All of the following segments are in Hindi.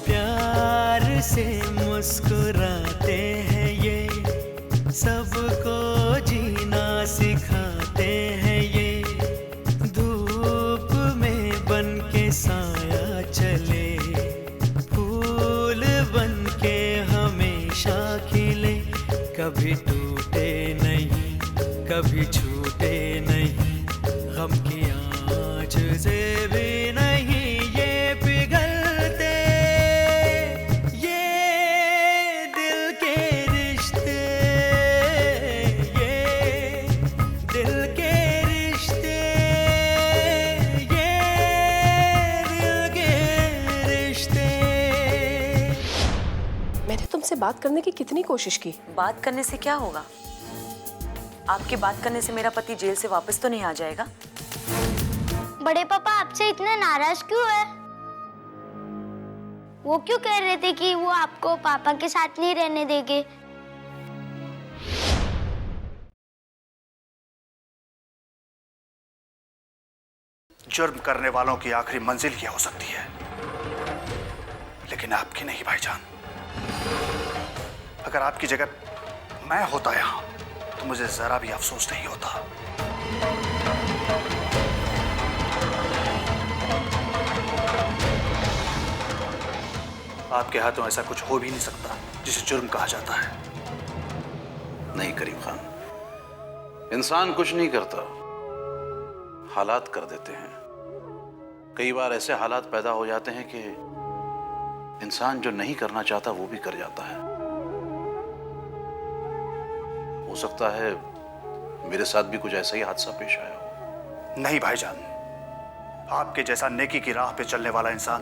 प्यार से मुस्कुराते हैं ये, सबको जीना सिखाते हैं ये। धूप में बन के साया चले, फूल बन के हमेशा खिले। कभी टूटे नहीं, कभी छूटे नहीं, गम की आँच से भी नहीं ये पिघलते। ये दिल के रिश्ते, ये दिल के रिश्ते, ये दिल के रिश्ते। मैंने तुमसे बात करने की कितनी कोशिश की। बात करने से क्या होगा? आपके बात करने से मेरा पति जेल से वापस तो नहीं आ जाएगा? बड़े पापा आपसे इतने नाराज क्यों है? वो क्यों कह रहे थे कि वो आपको पापा के साथ नहीं रहने देंगे? जुर्म करने वालों की आखिरी मंजिल क्या हो सकती है, लेकिन आपकी नहीं भाईजान। अगर आपकी जगह मैं होता यहां तो मुझे जरा भी अफसोस नहीं होता। आपके हाथों ऐसा कुछ हो भी नहीं सकता जिसे जुर्म कहा जाता है। नहीं करीम खान, इंसान कुछ नहीं करता, हालात कर देते हैं। कई बार ऐसे हालात पैदा हो जाते हैं कि इंसान जो नहीं करना चाहता वो भी कर जाता है। हो सकता है मेरे साथ भी कुछ ऐसा ही हादसा पेश आया हो। नहीं भाईजान, आपके जैसा नेकी की राह पे चलने वाला इंसान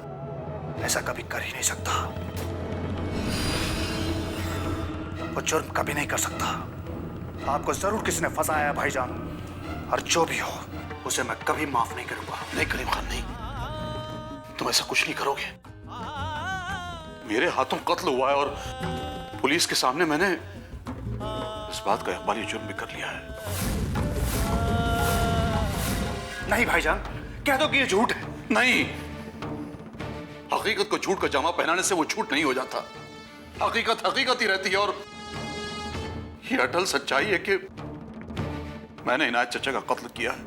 ऐसा कभी कर ही नहीं सकता। वो जुर्म कभी नहीं कर सकता। आपको जरूर किसी ने फंसाया है भाईजान, और जो भी हो उसे मैं कभी माफ नहीं करूंगा। नहीं करीम खान, नहीं, तुम ऐसा कुछ नहीं करोगे। मेरे हाथों कत्ल हुआ है और पुलिस के सामने मैंने इस बात का इकबाली जुर्म भी कर लिया है। नहीं भाईजान, कह दो कि ये झूठ है। नहीं, हकीकत को झूठ का जामा पहनाने से वो झूठ नहीं हो जाता। हकीकत हकीकत ही रहती है, और ये अटल सच्चाई है कि मैंने इनायत चचा का कत्ल किया है।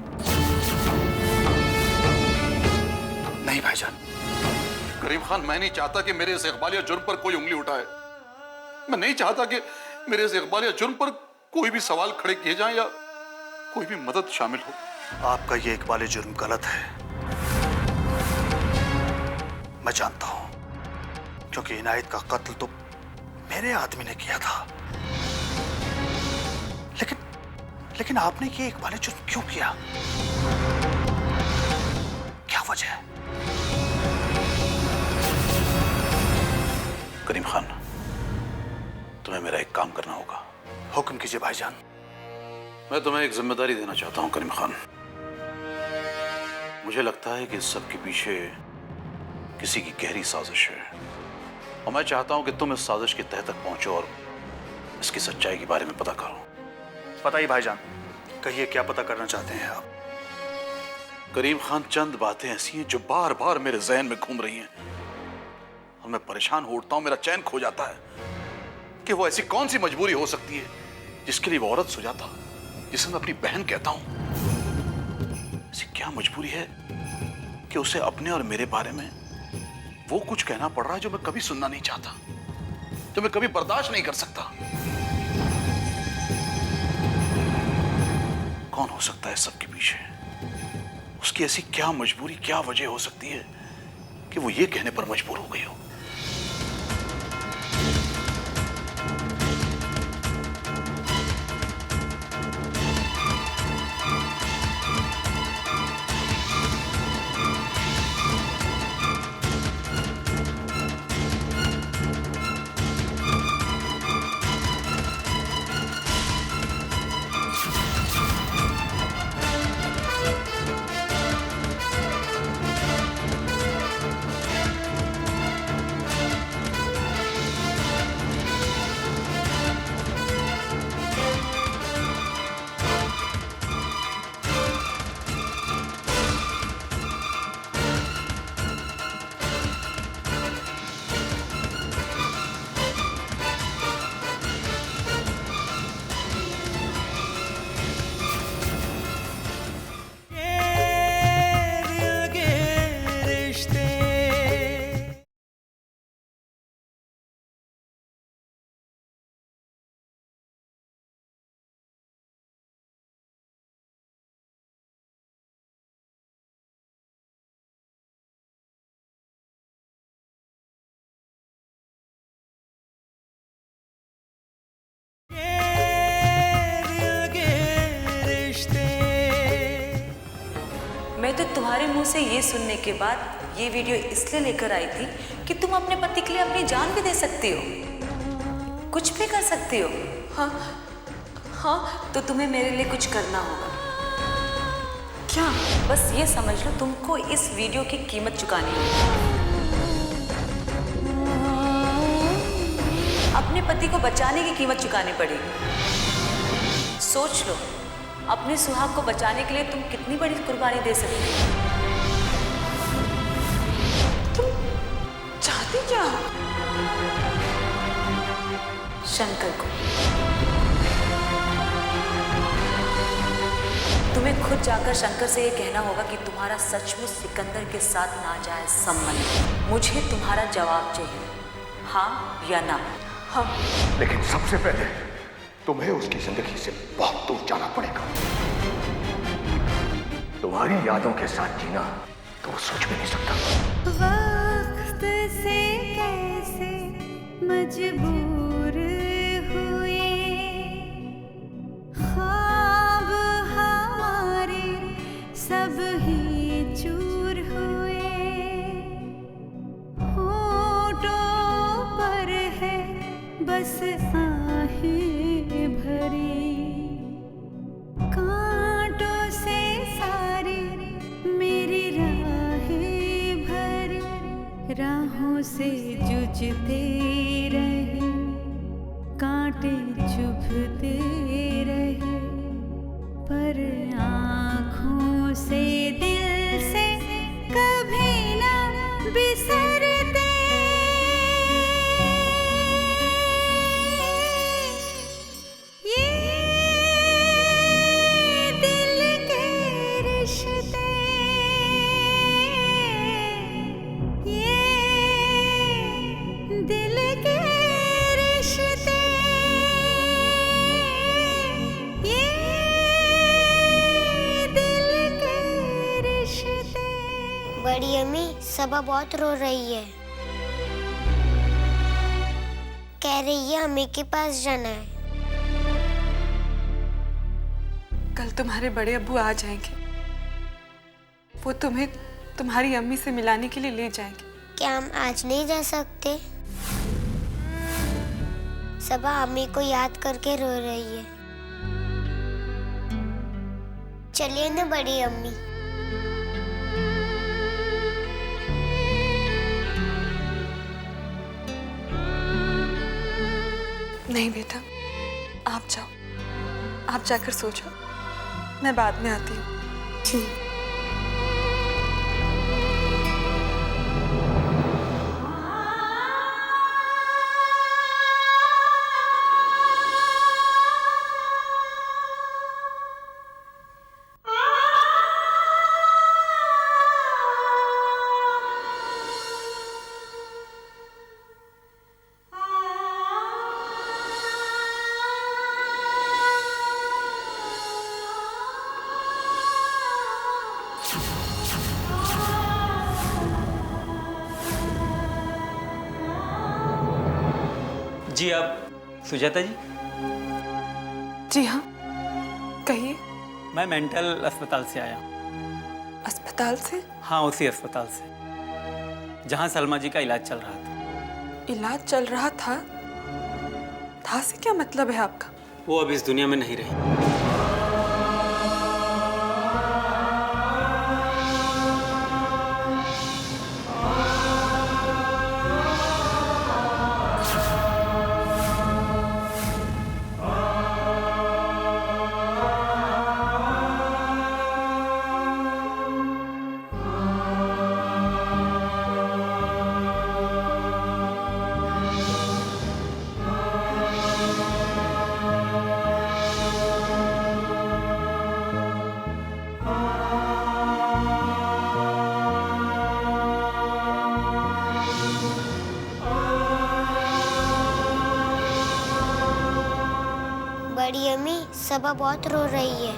नहीं भाईजान। करीम खान, मैं नहीं चाहता कि मेरे इस इकबालिया जुर्म पर कोई उंगली उठाए। मैं नहीं चाहता कि मेरे इस इकबालिया जुर्म पर कोई भी सवाल खड़े किए जाएं या कोई भी मदद शामिल हो। आपका ये इकबाल जुर्म गलत है, मैं जानता हूं, क्योंकि इनायत का कत्ल तो मेरे आदमी ने किया था। लेकिन आपने ये इकबाल जुर्म क्यों किया? क्या वजह है? करीम खान, तुम्हें मेरा एक काम करना होगा। हुक्म कीजिए भाईजान। मैं तुम्हें एक जिम्मेदारी देना चाहता हूं करीम खान। मुझे लगता है कि इस सब के पीछे किसी की गहरी साजिश है, और मैं चाहता हूं कि तुम इस साजिश की तह तक पहुंचो और इसकी सच्चाई के बारे में पता करो। बताइए भाईजान, कहिए क्या पता करना चाहते हैं आप? करीम खान, चंद बातें ऐसी हैं जो बार बार मेरे जहन में घूम रही हैं, और मैं परेशान हो उठता हूं, मेरा चैन खो जाता है कि वो ऐसी कौन सी मजबूरी हो सकती है जिसके लिए वो औरत सुजाता, जिसे मैं अपनी बहन कहता हूं, ऐसी क्या मजबूरी है कि उसे अपने और मेरे बारे में वो कुछ कहना पड़ रहा है जो मैं कभी सुनना नहीं चाहता, जो मैं कभी बर्दाश्त नहीं कर सकता। कौन हो सकता है सबके पीछे? उसकी ऐसी क्या मजबूरी, क्या वजह हो सकती है कि वो ये कहने पर मजबूर हो गई हो? तुम्हारे मुंह से ये सुनने के बाद ये वीडियो इसलिए लेकर आई थी कि तुम अपने पति के लिए अपनी जान भी दे सकती हो, कुछ भी कर सकती हो। हाँ हाँ, तो तुम्हें मेरे लिए कुछ करना होगा। क्या? बस ये समझ लो, तुमको इस वीडियो की कीमत चुकानी है। अपने पति को बचाने की कीमत चुकानी पड़ेगी। सोच लो, अपने सुहाग को बचाने के लिए तुम कितनी बड़ी कुर्बानी दे सकती हो। तुम चाहती क्या हो? शंकर को। तुम्हें खुद जाकर शंकर से ये कहना होगा कि तुम्हारा सचमुच सिकंदर के साथ नाजायज संबंध। मुझे तुम्हारा जवाब चाहिए, हाँ या ना। हाँ। लेकिन सबसे पहले तुम्हें उसकी जिंदगी से बहुत दूर जाना पड़ेगा। तुम्हारी यादों के साथ जीना तो वो सोच भी नहीं सकता। वक्त से कैसे मजबूर हुए, ख्वाब हमारे सब ही चूर हुए। होठों पर है बस आहें भरी, कांटों से सारी मेरी राहें भरी। राहों से जूझते रहे, कांटे चुभते रहे, पर आँखों से दिल से कभी ना बिसरते। बड़ी अम्मी, सबा बहुत रो रही है। कह रही है अम्मी के पास जाना है। कल तुम्हारे बड़े अब्बू आ जाएंगे, वो तुम्हें तुम्हारी अम्मी से मिलाने के लिए ले जाएंगे। क्या हम आज नहीं जा सकते? सबा अम्मी को याद करके रो रही है। चलिए ना बड़ी अम्मी। नहीं बेटा, आप जाओ, आप जाकर सो जाओ, मैं बाद में आती हूँ। जी, आप सुजाता जी? जी हाँ, कहिए। मैं मेंटल अस्पताल से आया। अस्पताल से? हाँ, उसी अस्पताल से जहाँ सलमा जी का इलाज चल रहा था। इलाज चल रहा था? था से क्या मतलब है आपका? वो अब इस दुनिया में नहीं रही। बड़ी अम्मी, सबा बहुत रो रही है।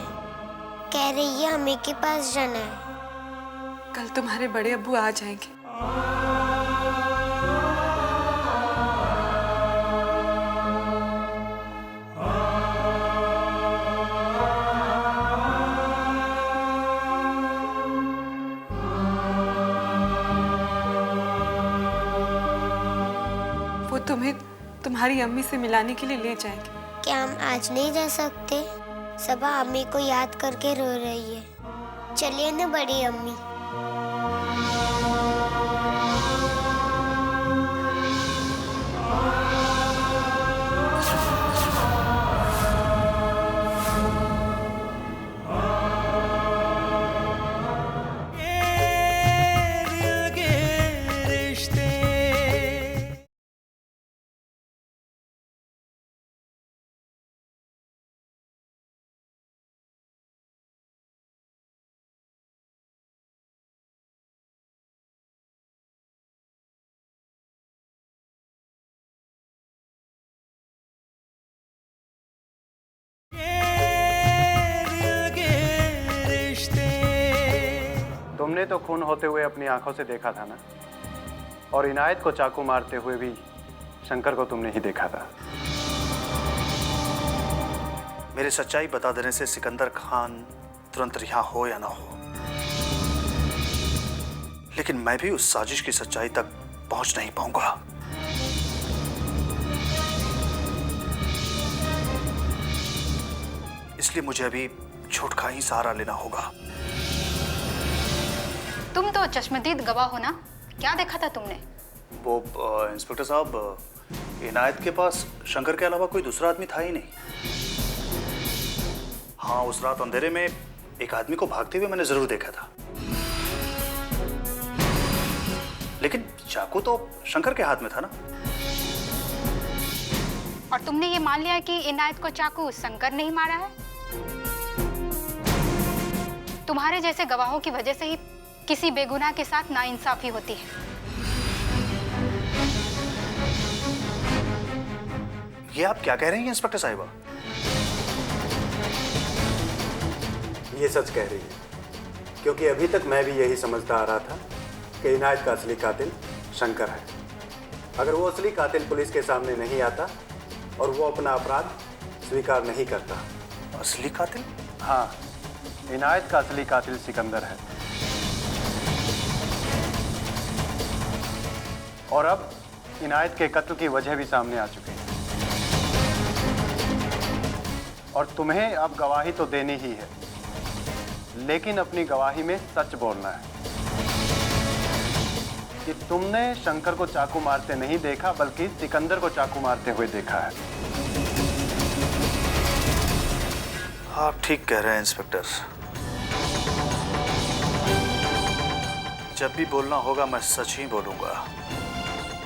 कह रही है अम्मी के पास जाना है। कल तुम्हारे बड़े अब्बू आ जाएंगे। तुम्हारी अम्मी से मिलाने के लिए ले जाएंगे। क्या हम आज नहीं रह सकते? सबा अम्मी को याद करके रो रही है। चलिए ना बड़ी अम्मी। तुमने तो खून होते हुए अपनी आंखों से देखा था ना, और इनायत को चाकू मारते हुए भी शंकर को तुमने ही देखा था। मेरी सच्चाई बता देने से सिकंदर खान तुरंत रिहा हो या ना हो, लेकिन मैं भी उस साजिश की सच्चाई तक पहुंच नहीं पाऊंगा। इसलिए मुझे अभी झूठ का ही सहारा लेना होगा। तुम तो चश्मदीद गवाह हो ना, क्या देखा था तुमने? वो इंस्पेक्टर साहब, इनायत के पास शंकर के अलावा कोई दूसरा आदमी था ही नहीं। हाँ, उस रात अंधेरे में एक आदमी को भागते हुए मैंने जरूर देखा था, लेकिन चाकू तो शंकर के हाथ में था ना। और तुमने ये मान लिया कि इनायत को चाकू शंकर ने ही मारा है? तुम्हारे जैसे गवाहों की वजह से ही किसी बेगुनाह के साथ नाइंसाफी होती है। ये आप क्या कह रही हैं इंस्पेक्टर साहिबा? ये सच कह रही है, क्योंकि अभी तक मैं भी यही समझता आ रहा था कि इनायत का असली कातिल शंकर है। अगर वो असली कातिल पुलिस के सामने नहीं आता और वो अपना अपराध स्वीकार नहीं करता। असली कातिल? हाँ, इनायत का असली कातिल सिकंदर है। और अब इनायत के कत्ल की वजह भी सामने आ चुकी है, और तुम्हें अब गवाही तो देनी ही है, लेकिन अपनी गवाही में सच बोलना है कि तुमने शंकर को चाकू मारते नहीं देखा, बल्कि सिकंदर को चाकू मारते हुए देखा है। आप ठीक कह रहे हैं इंस्पेक्टर। जब भी बोलना होगा मैं सच ही बोलूंगा,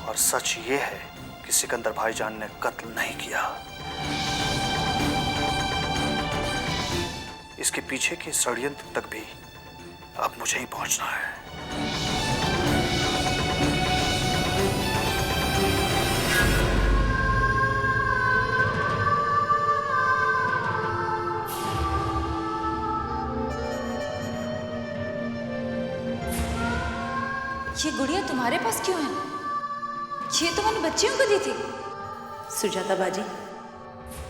और सच ये है कि सिकंदर भाईजान ने कत्ल नहीं किया। इसके पीछे के षड्यंत्र तक भी अब मुझे ही पहुंचना है। ये गुड़िया तुम्हारे पास क्यों है? ये तो मैंने बच्चियों को दी थी। सुजाता बाजी,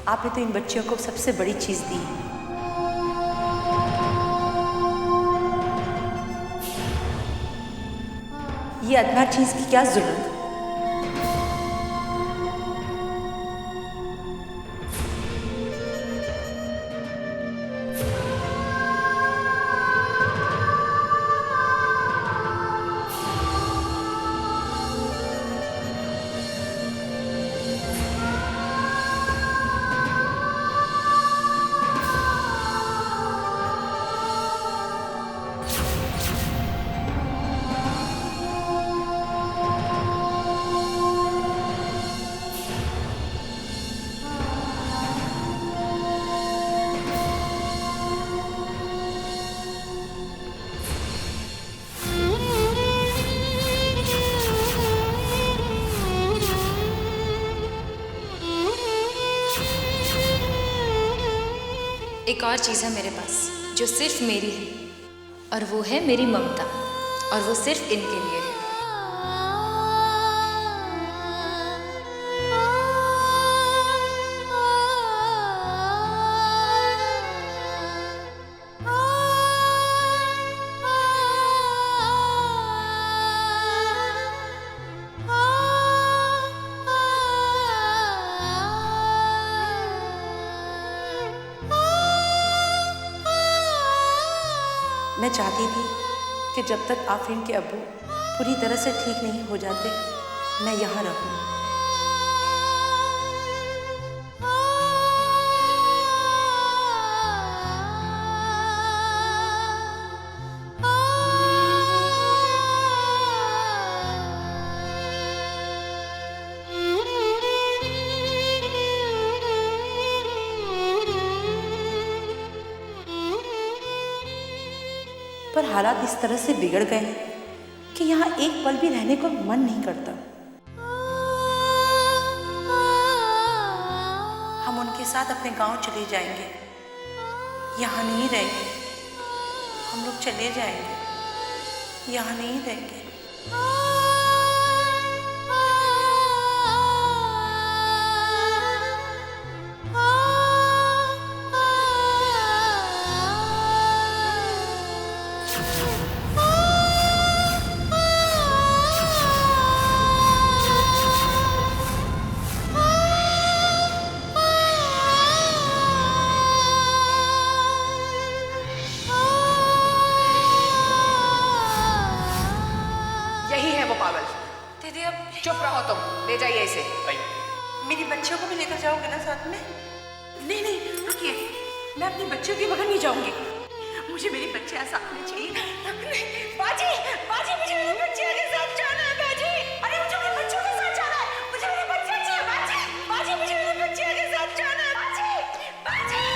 आपने तो इन बच्चियों को सबसे बड़ी चीज दी है। ये अदना चीज की क्या जरूरत है? एक और चीज़ है मेरे पास जो सिर्फ मेरी है, और वो है मेरी ममता, और वो सिर्फ इनके लिए है। मैं चाहती थी कि जब तक आफरीन के अब्बू पूरी तरह से ठीक नहीं हो जाते मैं यहाँ रहूँ। पर हालात इस तरह से बिगड़ गए हैं कि यहाँ एक पल भी रहने को मन नहीं करता। हम उनके साथ अपने गांव चले जाएंगे, यहाँ नहीं रहेंगे। हम लोग चले जाएंगे, यहाँ नहीं रहेंगे। दीदी अब चुप रहो तुम, ले जाइए इसे। मेरी बच्चियों को भी लेकर जाओगे ना साथ में? नहीं नहीं रुकिए, मैं अपनी बच्चियों के बगैर नहीं जाऊंगी। मुझे मेरी बच्चियां साथ में चाहिए। बाजी, बाजी मुझे मेरी बच्चियों के साथ जाना है बाजी। अरे मुझे मेरी बच्चियों के साथ जाना है, मुझे मेरी बच्चियां चाहिए बाजी। बाजी मुझे मेरी बच्चियों के साथ जाना है बाजी। बाजी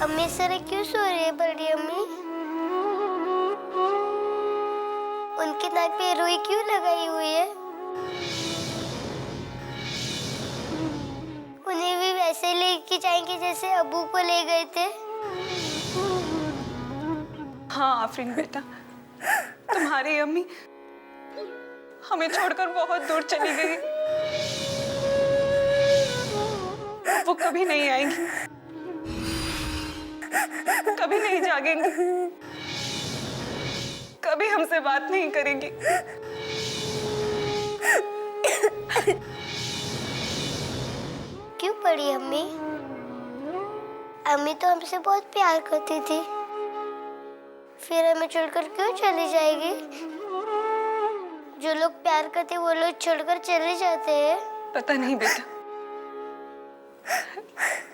अम्मी सर क्यों सो रही है बड़ी अम्मी? उनके नाक पे रुई क्यों लगाई हुई है? उन्हें भी वैसे लेके जाएंगे जैसे अबू को ले गए थे। हाँ आफरीन बेटा, तुम्हारी अम्मी हमें छोड़कर बहुत दूर चली गई। वो कभी नहीं आएंगी, कभी नहीं जागेंगी, कभी हमसे बात नहीं करेंगी। क्यों पड़ी अम्मी? अम्मी तो हमसे बहुत प्यार करती थी, फिर हमें छोड़कर क्यों चली जाएगी? जो लोग प्यार करते वो लोग छोड़कर चले जाते हैं। पता नहीं बेटा,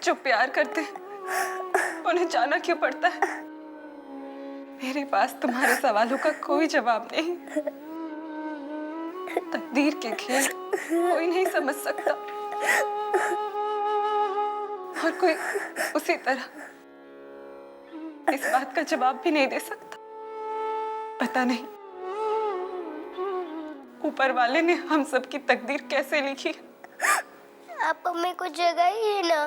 जो प्यार करते उन्हें जाना क्यों पड़ता है? मेरे पास तुम्हारे सवालों का कोई जवाब नहीं। तकदीर के खेल कोई नहीं समझ सकता और कोई उसी तरह इस बात का जवाब भी नहीं दे सकता। पता नहीं ऊपर वाले ने हम सब की तकदीर कैसे लिखी। आप हमें कुछ जगह ही है ना,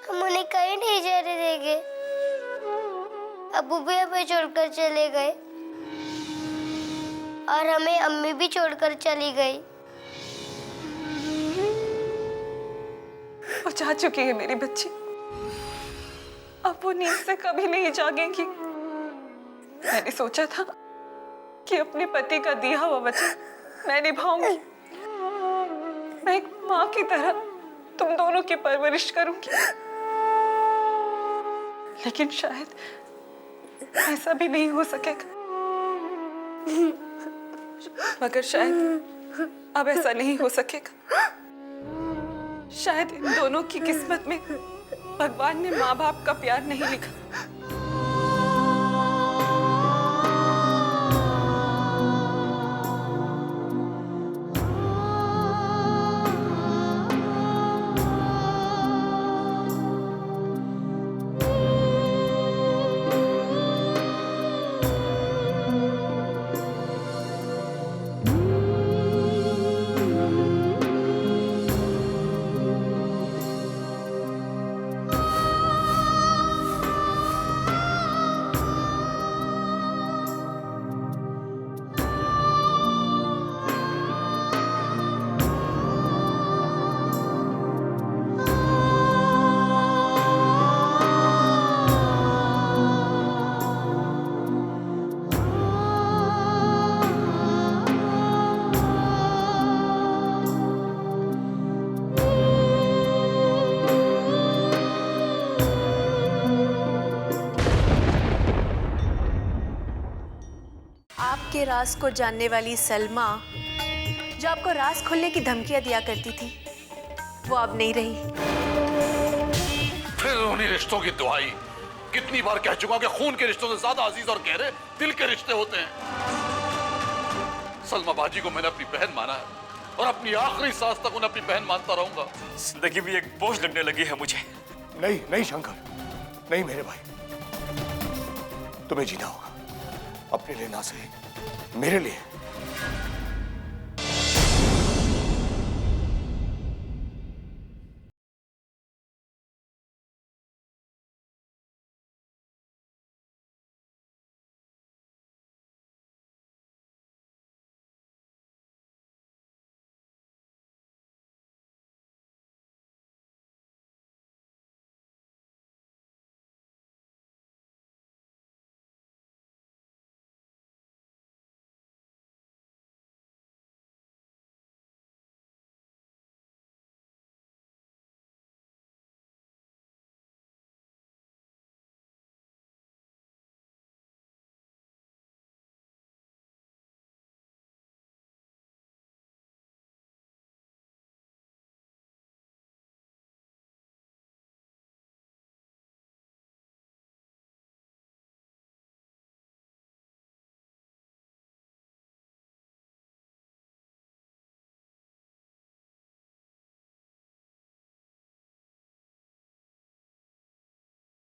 हम उन्हें कहीं नहीं जाने देंगे। अब्बू भी हमें छोड़कर चले गए और हमें अम्मी भी छोड़कर चली गई। वो जा चुकी है मेरी बच्ची, अब वो नींद से कभी नहीं जागेंगी। मैंने सोचा था कि अपने पति का दिया हुआ वचन मैं निभाऊंगी। मैं एक माँ की तरह तुम दोनों की परवरिश करूंगी, लेकिन शायद ऐसा भी नहीं हो सकेगा। मगर शायद अब ऐसा नहीं हो सकेगा। शायद इन दोनों की किस्मत में भगवान ने माँ बाप का प्यार नहीं लिखा। आपके राज को जानने वाली सलमा, जो आपको राज खोलने की धमकियां दिया करती थी, वो अब नहीं रही। फिर उन्हीं रिश्तों की दुहाई। कितनी बार कह चुका हूं कि खून के रिश्तों से ज्यादा अजीज और गहरे दिल के रिश्ते होते हैं। सलमा बाजी को मैंने अपनी बहन माना है और अपनी आखिरी सांस तक उन्हें अपनी बहन मानता रहूंगा। जिंदगी भी एक बोझ लगने लगी है मुझे। नहीं नहीं शंकर, नहीं मेरे भाई, तुम्हें जीना होगा अपने लिए ना सही, मेरे लिए।